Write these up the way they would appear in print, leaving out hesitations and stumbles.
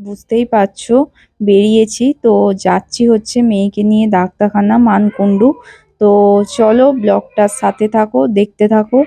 বুঝতেই পারছো বেরিয়েছি তো, যাচ্ছি হচ্ছে মেয়েকে নিয়ে ডাক্তারখানা মানকুণ্ডু। তো চলো ব্লগটার সাথে থাকো, দেখতে থাকো।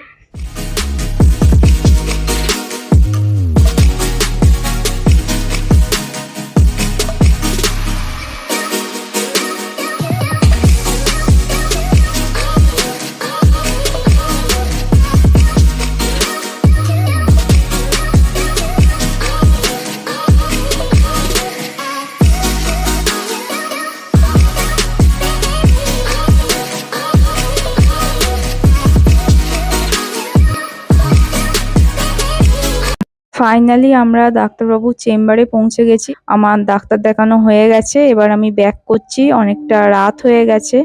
ফাইনালি আমরা ডাক্তারবাবুর চেম্বারে পৌঁছে গেছি। আমার ডাক্তার দেখানো হয়ে গেছে, এবার আমি ব্যাক করছি, অনেকটা রাত হয়ে গেছে।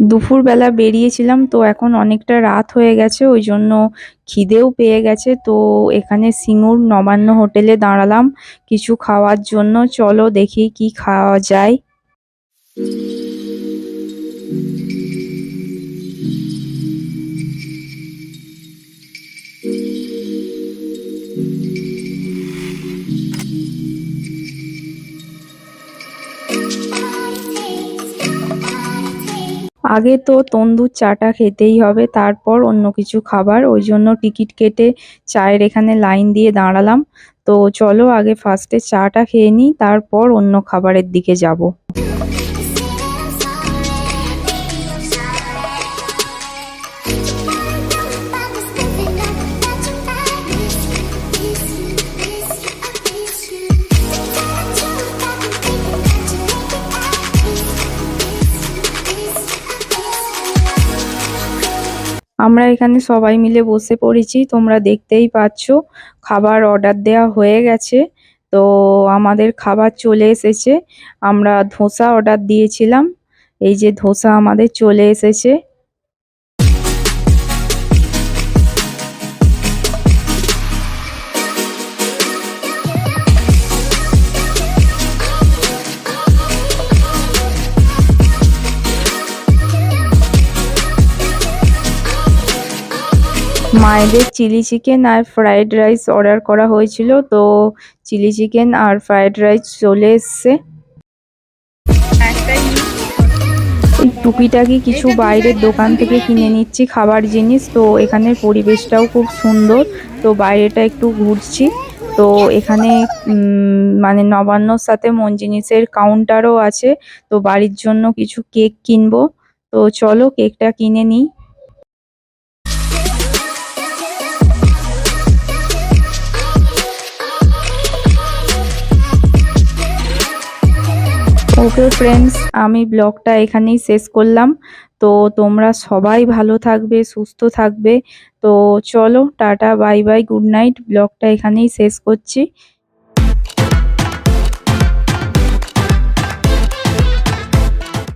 দুপুরবেলা বেরিয়েছিলাম, তো এখন অনেকটা রাত হয়ে গেছে, ওই জন্য খিদেও পেয়ে গেছে। তো এখানে সিঙ্গুর নবান্ন হোটেলে দাঁড়ালাম কিছু খাওয়ার জন্য। চলো দেখি কি খাওয়া যায়। আগে তো তন্দুর চাটা খেতেই হবে, তারপর অন্য কিছু খাবার। ওই জন্য টিকিট কেটে চায়ের এখানে লাইন দিয়ে দাঁড়ালাম। তো চলো আগে ফার্স্টে চাটা খেয়ে নিই, তারপর অন্য খাবারের দিকে যাব। আমরা এখানে সবাই মিলে বসে পড়েছি, তোমরা দেখতেই পাচ্ছো। খাবার অর্ডার দেওয়া হয়ে গেছে, তো আমাদের খাবার চলে এসেছে। আমরা ধোসা অর্ডার দিয়েছিলাম, এই যে ধোসা আমাদের চলে এসেছে। মায়েদের চিলি চিকেন আর ফ্রাইড রাইস অর্ডার করা হয়েছিল, তো চিলি চিকেন আর ফ্রাইড রাইস চলে এসছে। এই টুকিটাকি কিছু বাইরের দোকান থেকে কিনে নিচ্ছি খাবার জিনিস। তো এখানের পরিবেশটাও খুব সুন্দর, তো বাইরেটা একটু ঘুরছি। তো এখানে মানে নবান্নর সাথে মন জিনিসের কাউন্টারও আছে। তো বাড়ির জন্য কিছু কেক কিনবো, তো চলো কেকটা কিনে নিই। ওকে ফ্রেন্ডস, আমি ব্লগটা এখানেই শেষ করলাম। তো তোমরা সবাই ভালো থাকবে, সুস্থ থাকবে। তো চলো tata, bye bye, good night. ব্লগটা এখানেই শেষ করছি।